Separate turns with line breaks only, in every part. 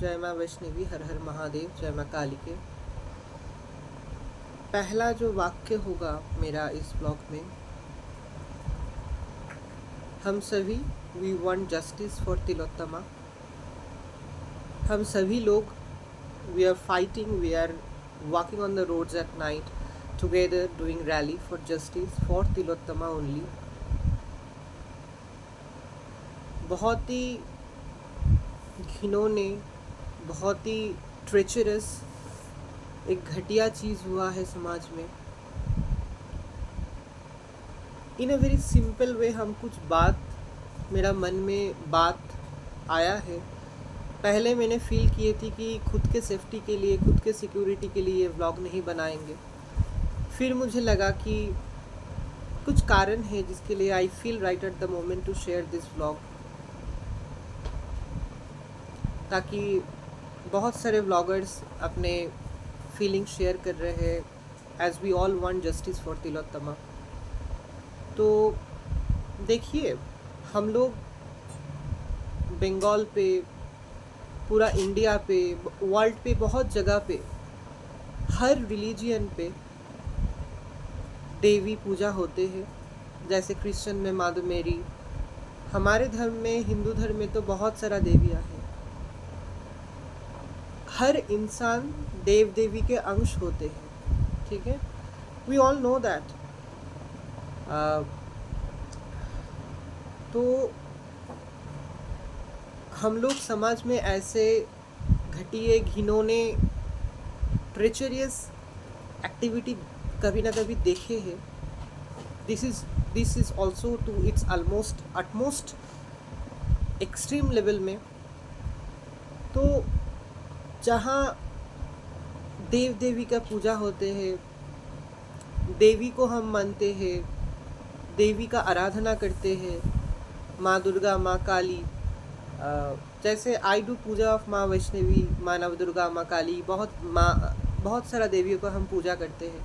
जय माँ वैष्णवी, हर हर महादेव, जय माँ काली के। पहला जो वाक्य होगा मेरा इस ब्लॉग में, हम सभी we want justice for Tilottama. हम सभी लोग we are fighting, we are walking on the roads at night together doing rally for justice for Tilottama only. बहुत ही घिनौने, बहुत ही ट्रेचरस एक घटिया चीज़ हुआ है समाज में। इन अ वेरी सिंपल वे हम कुछ बात, मेरा मन में बात आया है। पहले मैंने फील किए थी कि खुद के सेफ्टी के लिए, खुद के सिक्योरिटी के लिए ये व्लॉग नहीं बनाएंगे। फिर मुझे लगा कि कुछ कारण है जिसके लिए I feel right at the moment to share this vlog, ताकि बहुत सारे व्लॉगर्स अपने फीलिंग शेयर कर रहे हैं as we all want justice for Tilottama. तो देखिए, हम लोग बंगाल पे, पूरा इंडिया पे, वर्ल्ड पे, बहुत जगह पे, हर रिलीजियन पे देवी पूजा होते हैं। जैसे क्रिश्चियन में मादर मेरी, हमारे धर्म में, हिंदू धर्म में तो बहुत सारा देवियाँ हैं। हर इंसान देव देवी के अंश होते हैं, ठीक है, वी ऑल नो दैट। तो हम लोग समाज में ऐसे घटिया, घिनौने, ट्रेचरियस एक्टिविटी कभी ना कभी देखे हैं। This is also to its almost utmost extreme level में। तो जहाँ देव देवी का पूजा होते हैं, देवी को हम मानते हैं, देवी का आराधना करते हैं, माँ दुर्गा, माँ काली, जैसे आई डू पूजा ऑफ माँ वैष्णवी, माँ नव दुर्गा, माँ काली, बहुत सारा देवियों को हम पूजा करते हैं।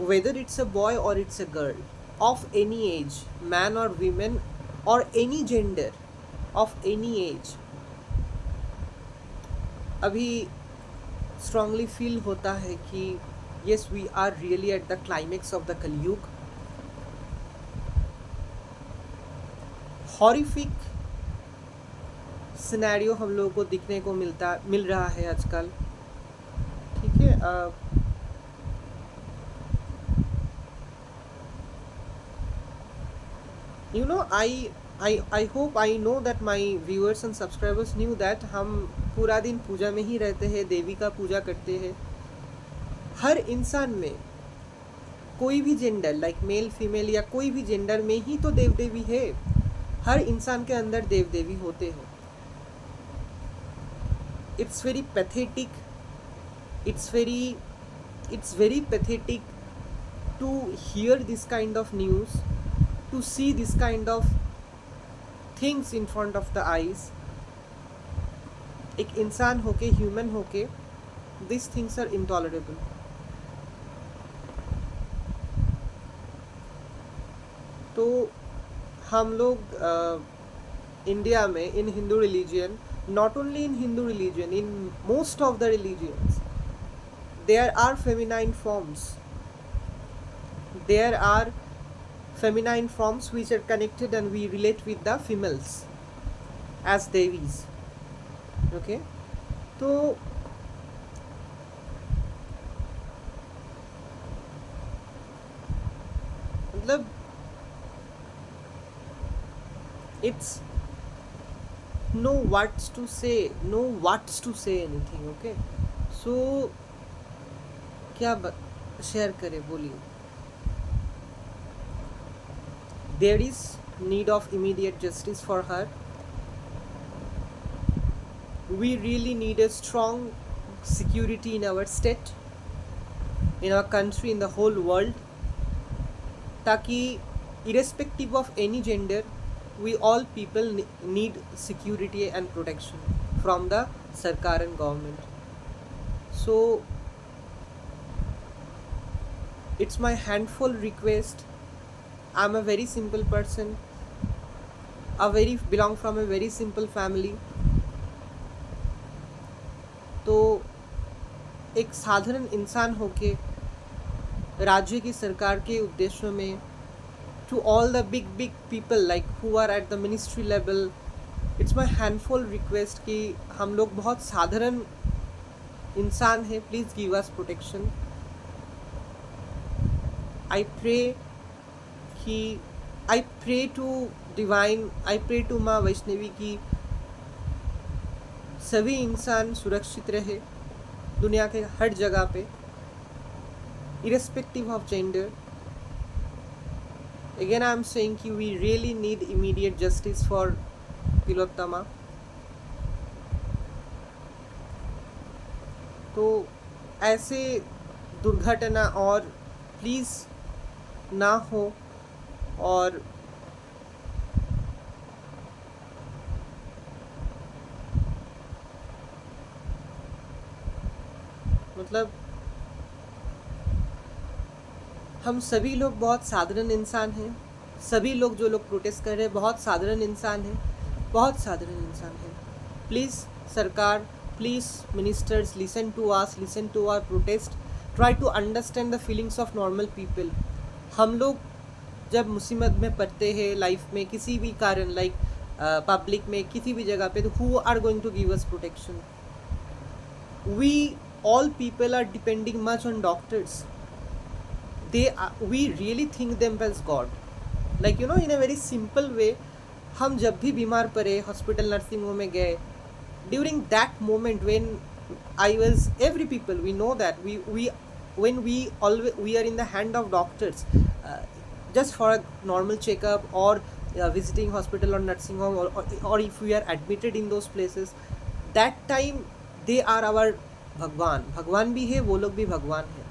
वेदर इट्स अ बॉय और it's a girl of any as, man और वीमेन और any gender of any as, अभी स्ट्रांगली फील होता है कि yes, we are really at the climax of the कलयुग। हॉरिफिक सिनेरियो हम लोगों को दिखने को मिल रहा है आजकल, ठीक है। You know, I hope I know that my viewers and subscribers knew that हम पूरा दिन पूजा में ही रहते हैं, देवी का पूजा करते हैं। हर इंसान में कोई भी जेंडर, लाइक मेल फीमेल या कोई भी जेंडर में ही तो देव देवी है। हर इंसान के अंदर देव देवी होते हैं। It's very pathetic, it's very pathetic to hear this kind of news, to see this kind of things in front of the eyes. एक इंसान होके, ह्यूमन होके, दिस थिंग्स आर इंटॉलरेबल। तो हम लोग इंडिया में in Hindu religion, not only in Hindu religion, in most of the religions there are feminine forms, there are feminine forms which are connected and we relate with the females as devis, okay। तो मतलब it's no words to say anything, okay। so क्या share करें, बोलिए। There is need of immediate justice for her. We really need a strong security in our state, in our country, in the whole world, ताकि irrespective of any gender, we all people need security and protection from the Sarkar and government. So it's my handful request. I'm a very simple person, belong from a very simple family. तो एक साधारण इंसान होके राज्य की सरकार के उद्देश्यों में, to all the big big people like who are at the ministry level, it's my handful request कि हम लोग बहुत साधारण इंसान हैं, please give us protection. I pray to माँ वैष्णवी की सभी इंसान सुरक्षित रहे दुनिया के हर जगह पे, irrespective of gender. Again I am saying कि we really need immediate justice for Tilottama. तो ऐसे दुर्घटना और प्लीज़ ना हो, और मतलब हम सभी लोग बहुत साधारण इंसान हैं, सभी लोग जो लोग प्रोटेस्ट कर रहे हैं बहुत साधारण इंसान हैं, बहुत साधारण इंसान हैं। प्लीज़ सरकार, please ministers, listen to us, listen to our protest, try to understand the feelings of normal people. हम लोग जब मुसीबत में पड़ते हैं लाइफ में किसी भी कारण, लाइक पब्लिक में किसी भी जगह पे, तो who are going to give us protection? We all people are depending much on doctors. We really think them as God, like you know, in a very simple way। हम जब भी बीमार पड़े, हॉस्पिटल नर्सिंग होम में गए, during that moment when I was, every people we know that when we are in the hand of doctors, just for a normal checkup or visiting hospital or nursing home, or if we are admitted in those places, that time they are our भगवान भी है, वो लोग भी भगवान है।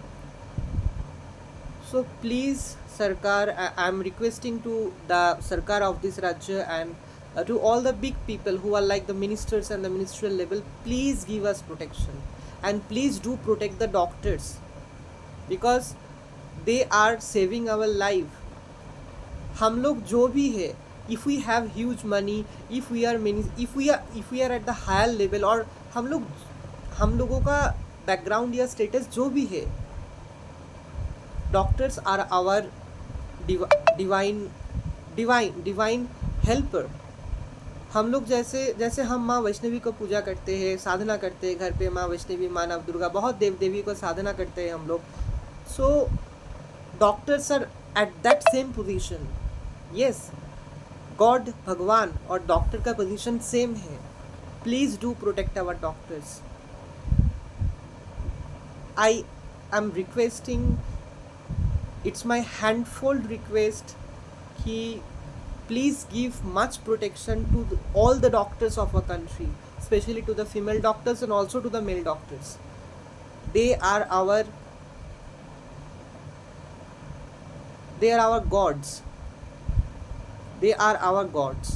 So please सरकार, I am requesting to the सरकार ऑफ दिस राज्य and to all the big people who are like the ministers and the ministerial level, please give us protection and please do protect the doctors because they are saving our life. हम लोग जो भी है, if we have huge money, if we are at the higher level, और हम लोगों का background या स्टेटस जो भी है, doctors are our divine helper. हम लोग जैसे हम माँ वैष्णवी को पूजा करते हैं, साधना करते हैं घर पे, माँ वैष्णवी, माँ नव दुर्गा, बहुत देव देवी को साधना करते हैं हम लोग। So doctors are at that same position. Yes, God, भगवान और डॉक्टर का पोजीशन सेम है। Please do protect our doctors. I am requesting, it's my handfold request कि please give much protection to all the doctors of our country, especially to the female doctors and also to the male doctors. They are our gods. They are our gods.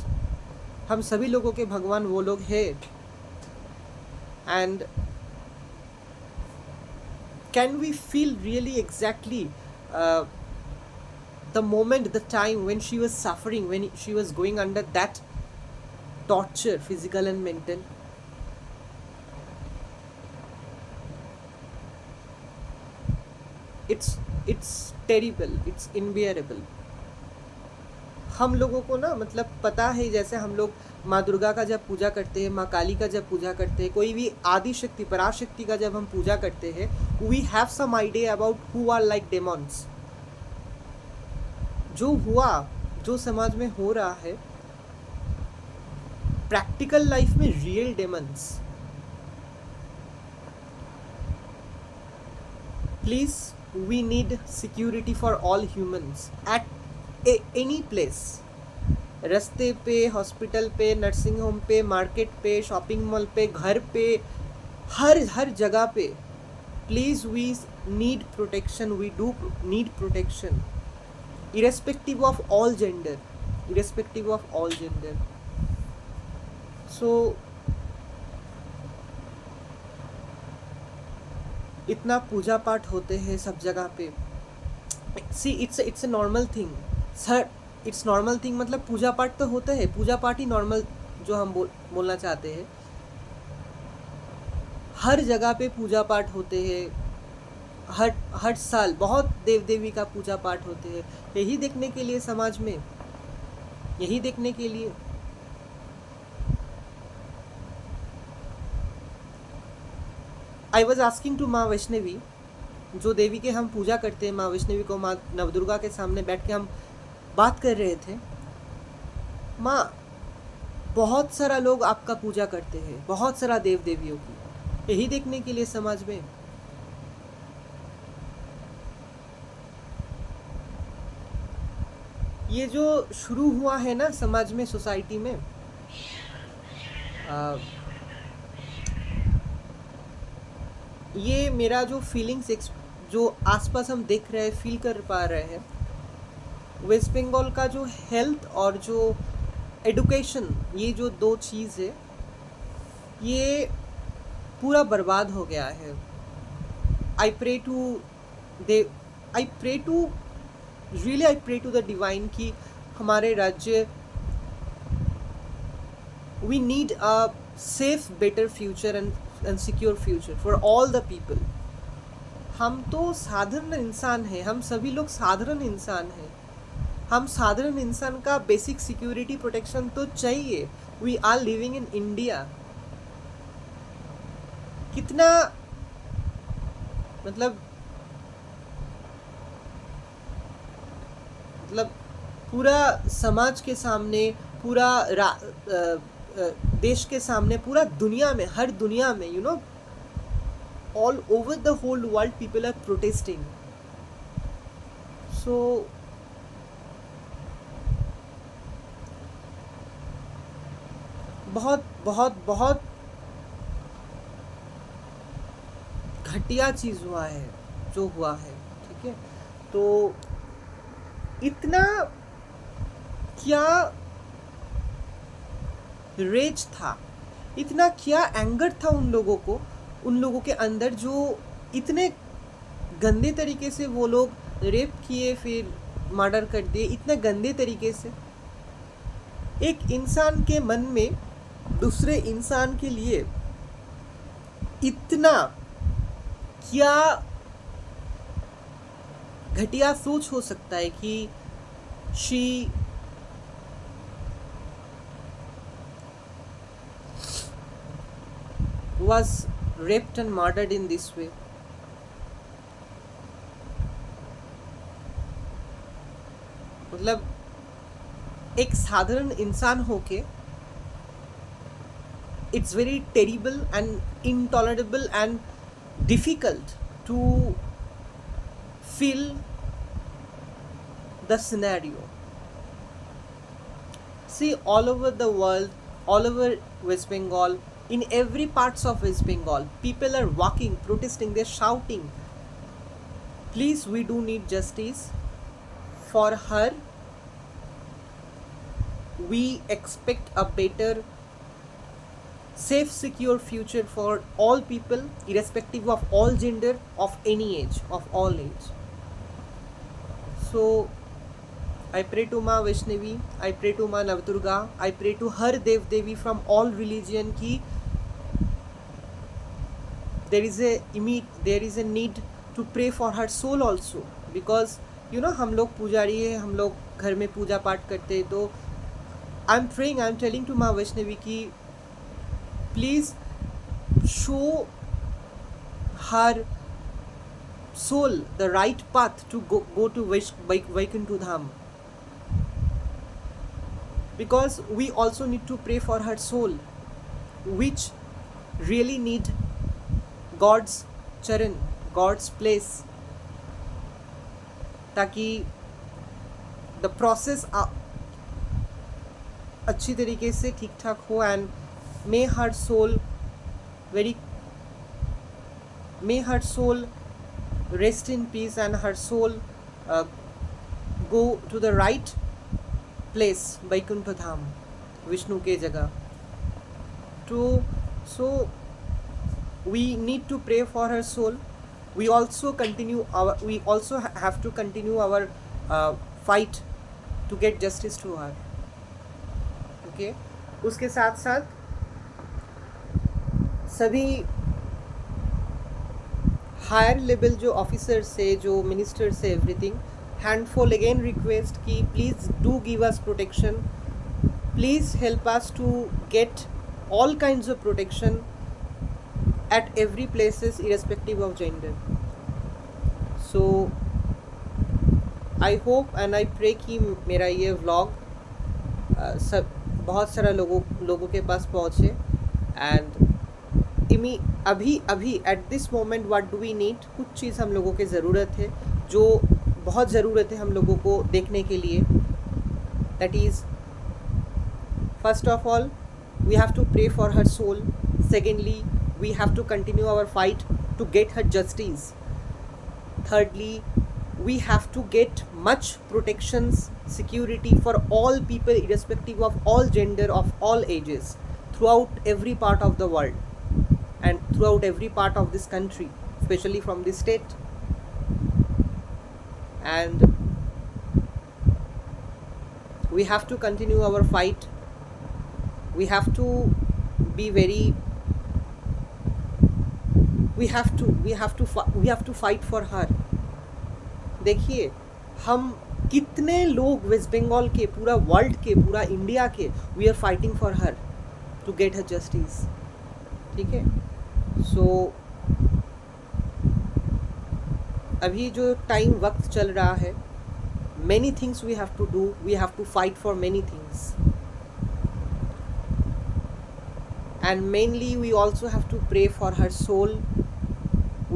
हम सभी लोगों के भगवान वो लोग हैं। And can we feel really exactly the moment, the time when she was suffering, when she was going under that torture, physical and mental? It's terrible, it's unbearable। हम लोगों को ना, मतलब पता है, जैसे हम लोग माँ दुर्गा का जब पूजा करते हैं, माँ काली का जब पूजा करते हैं, कोई भी आदि शक्ति, पराशक्ति का जब हम पूजा करते हैं, we have some idea about who are like demons. जो समाज में हो रहा है, प्रैक्टिकल लाइफ में real demons. Please, we need security for all humans at any place. रास्ते पे, हॉस्पिटल पे, नर्सिंग होम पे, मार्केट पे, शॉपिंग मॉल पे, घर पे, हर जगह पे। Please, we need protection, we do need protection, irrespective of all gender, irrespective of all gender। So इतना पूजा पाठ होते हैं सब जगह पे। See, it's a normal thing sir, it's normal thing, मतलब पूजा पाठ तो होता है, पूजा पाठ ही नॉर्मल जो हम बोलना चाहते हैं। हर जगह पे पूजा पाठ होते हैं, हर हर साल बहुत देव देवी का पूजा पाठ होते हैं, यही देखने के लिए समाज में, यही देखने के लिए। आई वॉज आस्किंग टू माँ वैष्णवी, जो देवी के हम पूजा करते हैं, माँ वैष्णवी को, माँ नवदुर्गा के सामने बैठ के हम बात कर रहे थे, माँ बहुत सारा लोग आपका पूजा करते हैं, बहुत सारा देव देवियों की, यही देखने के लिए समाज में। ये जो शुरू हुआ है ना समाज में, सोसाइटी में, ये मेरा जो फीलिंग्स जो आसपास हम देख रहे हैं, फील कर पा रहे हैं, वेस्ट बंगाल का जो हेल्थ और जो एडुकेशन, ये जो दो चीज़ है, ये पूरा बर्बाद हो गया है। I pray to the divine कि हमारे राज्य, we need a safe better future and secure future for all the people. हम तो साधारण इंसान हैं, हम सभी लोग साधारण इंसान हैं, हम साधारण इंसान का बेसिक सिक्योरिटी प्रोटेक्शन तो चाहिए। We are living in India. कितना मतलब पूरा समाज के सामने, पूरा देश के सामने, पूरा दुनिया में, हर दुनिया में, you know, all over the whole world people are protesting. So बहुत बहुत बहुत घटिया चीज़ हुआ है जो हुआ है, ठीक है। तो इतना क्या रेज था, इतना क्या एंगर था उन लोगों को, उन लोगों के अंदर, जो इतने गंदे तरीके से वो लोग रेप किए, फिर मर्डर कर दिए, इतने गंदे तरीके से। एक इंसान के मन में दूसरे इंसान के लिए इतना क्या घटिया सोच हो सकता है कि she was raped and murdered in this way. मतलब एक साधारण इंसान होके it's very terrible and intolerable and difficult to feel the scenario. See, all over the world, all over West Bengal, in every parts of West Bengal, people are walking, protesting, they're shouting, please, we do need justice for her. We expect a better, safe, secure future for all people, irrespective of all gender, of any age, of all age. So I pray to Ma Vaishnavi, I pray to Ma Navdurga, I pray to her Dev Devi from all religion ki there is a need to pray for her soul also, because you know, हम लोग पुजारी है, हम लोग घर में पूजा पाठ करते हैं, तो आई एम टेलिंग टू माँ वैष्णवी की please show her soul the right path to go to Vaikuntha Dham, because we also need to pray for her soul, which really need God's charan, God's place, ताकि the process अच्छी तरीके से ठीक ठाक हो, and may her soul rest in peace, and her soul go to the right place, Vaikuntha Dham, Vishnu के जगह. So we need to pray for her soul. We also have to continue our fight to get justice to her. Okay, उसके साथ साथ सभी higher level जो officer से, जो minister से, एवरीथिंग, हैंडफुल अगेन रिक्वेस्ट कि please do give us protection, please help us to get all kinds of protection at every places irrespective of gender. So I hope and I pray कि मेरा ये vlog सब बहुत सारा लोगों के पास पहुँचे. एंड अभी at this moment what do we need, कुछ चीज़ हम लोगों की ज़रूरत है, जो बहुत ज़रूरत है हम लोगों को देखने के लिए. That is first of all we have to pray for her soul. Secondly, we have to continue our fight to get her justice. Thirdly, we have to get much protections, security for all people irrespective of all gender, of all ages, throughout every part of the world and throughout every part of this country, especially from this state. And we have to continue our fight. We have to be very, we have to fight for her. देखिए हम कितने लोग waste Bengal के, पूरा world के, पूरा India के, we are fighting for her to get her justice. ठीक है. सो अभी जो टाइम वक्त चल रहा है, many things we have to do, we have to fight for many things. And mainly we also have to pray for her soul.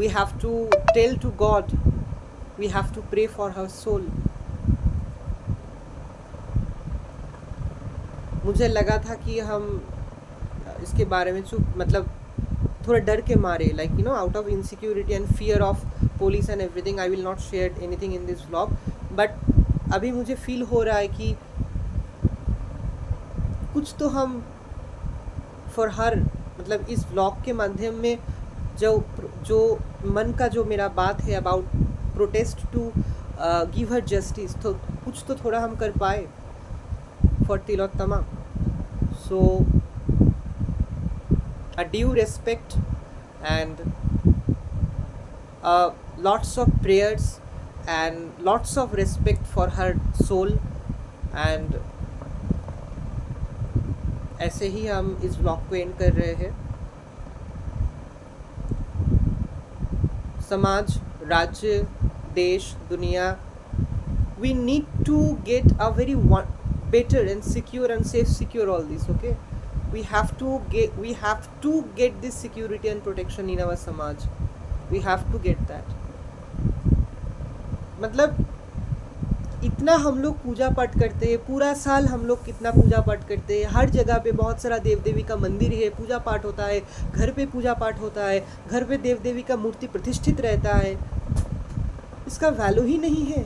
We have to tell to God, we have to pray for her soul. मुझे लगा था कि हम इसके बारे में मतलब थोड़ा डर के मारे, like you know, out of insecurity and fear of police and everything, I will not share anything in this vlog. But अभी मुझे फील हो रहा है कि कुछ तो हम फॉर हर, मतलब इस ब्लॉग के माध्यम में जो मन का जो मेरा बात है about protest to give her justice, तो कुछ तो थोड़ा हम कर पाए for Tilottama. So a due respect and lots of prayers and lots of respect for her soul. And ऐसे ही हम इस ब्लॉग को एंड कर रहे हैं. समाज, राज्य, देश, दुनिया, we need to get a very better and secure and safe secure all this. Okay, we have to get this security and protection in our samaj. We have to get that. मतलब इतना हम लोग पूजा पाठ करते हैं, पूरा साल हम लोग कितना पूजा पाठ करते हैं, हर जगह पे बहुत सारा देव देवी का मंदिर है, पूजा पाठ होता है, घर पे पूजा पाठ होता है, घर पे देव देवी का मूर्ति प्रतिष्ठित रहता है. इसका वैल्यू ही नहीं है.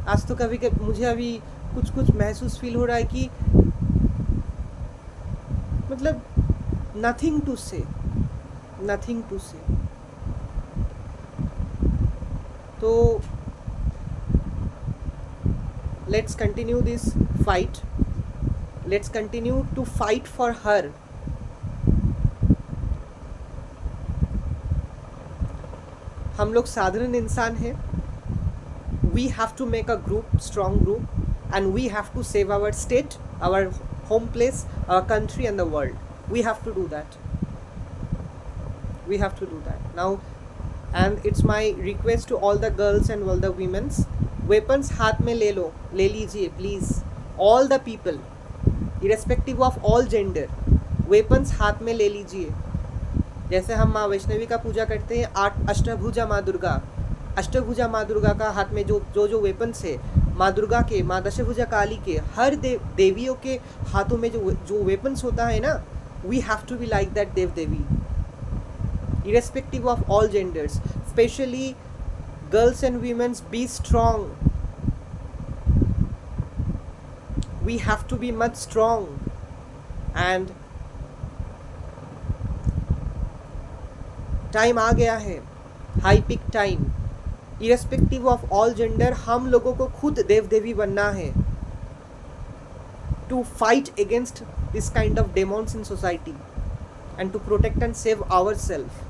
आज तो कभी मुझे अभी कुछ महसूस फील हो रहा है कि मतलब नथिंग टू से. तो let's continue this fight. Let's continue to fight for her. हम लोग साधारण इंसान हैं. We have to make a group, strong group, and we have to save our state, our home place, our country and the world. We have to do that. Now, and it's my request to all the girls and all the women's, weapons हाथ में ले लीजिए please. All the people irrespective of all gender, weapons हाथ में ले लीजिए. जैसे हम माँ वैष्णवी का पूजा करते हैं, अष्टभुजा माँ दुर्गा का हाथ में जो वेपन्स है, माँ दुर्गा के, माँ दशभुजा काली के, हर देवियों के हाथों में जो वेपन्स होता है ना, we have to be like that देव देवी, irrespective of all genders. Specially girls and women, be strong. We have to be much strong. And time आ गया है, high peak time. Irrespective of all gender, हम लोगों को खुद देव देवी बनना है to fight against this kind of demons in society and to protect and save ourselves.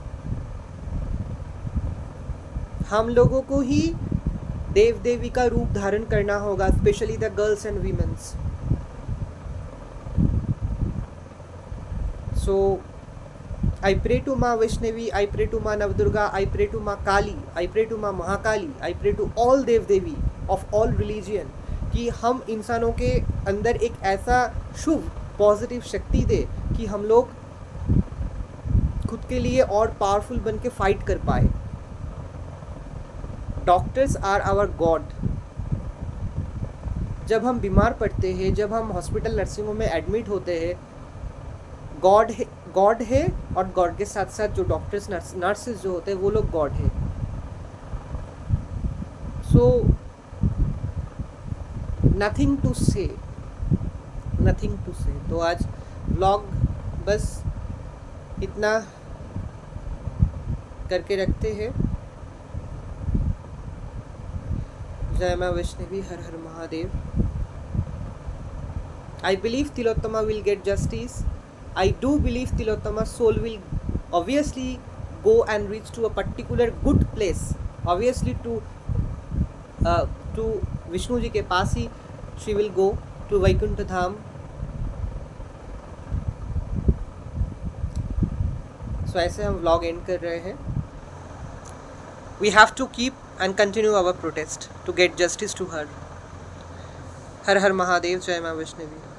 हम लोगों को ही देव देवी का रूप धारण करना होगा, specially the girls and women's. So I pray to Ma Vaishnavi, I pray to Ma Navdurga, I pray to Ma Kali, I pray to Ma Mahakali, I pray to all Dev Devi of all religion कि हम इंसानों के अंदर एक ऐसा शुभ positive शक्ति दे कि हम लोग खुद के लिए और पावरफुल बन के फाइट कर पाए. Doctors are our God. जब हम बीमार पड़ते हैं, जब हम हॉस्पिटल नर्सिंग होम में एडमिट होते हैं, गॉड है और गॉड के साथ साथ जो डॉक्टर्स नर्सेज जो होते हैं वो लोग गॉड है. सो नथिंग टू से. तो आज व्लॉग बस इतना करके रखते हैं. जय मां वैष्णवी, हर हर Mahadev. I believe Tilottama will get justice. I do believe Tilottama's soul will obviously go and reach to a particular good place. Obviously to Vishnu जी के पास ही she will go to Vaikuntha Dham. So ऐसे हम vlog end कर रहे हैं. We have to keep and continue our protest to get justice to her. हर हर महादेव. जय मां वैष्णवी.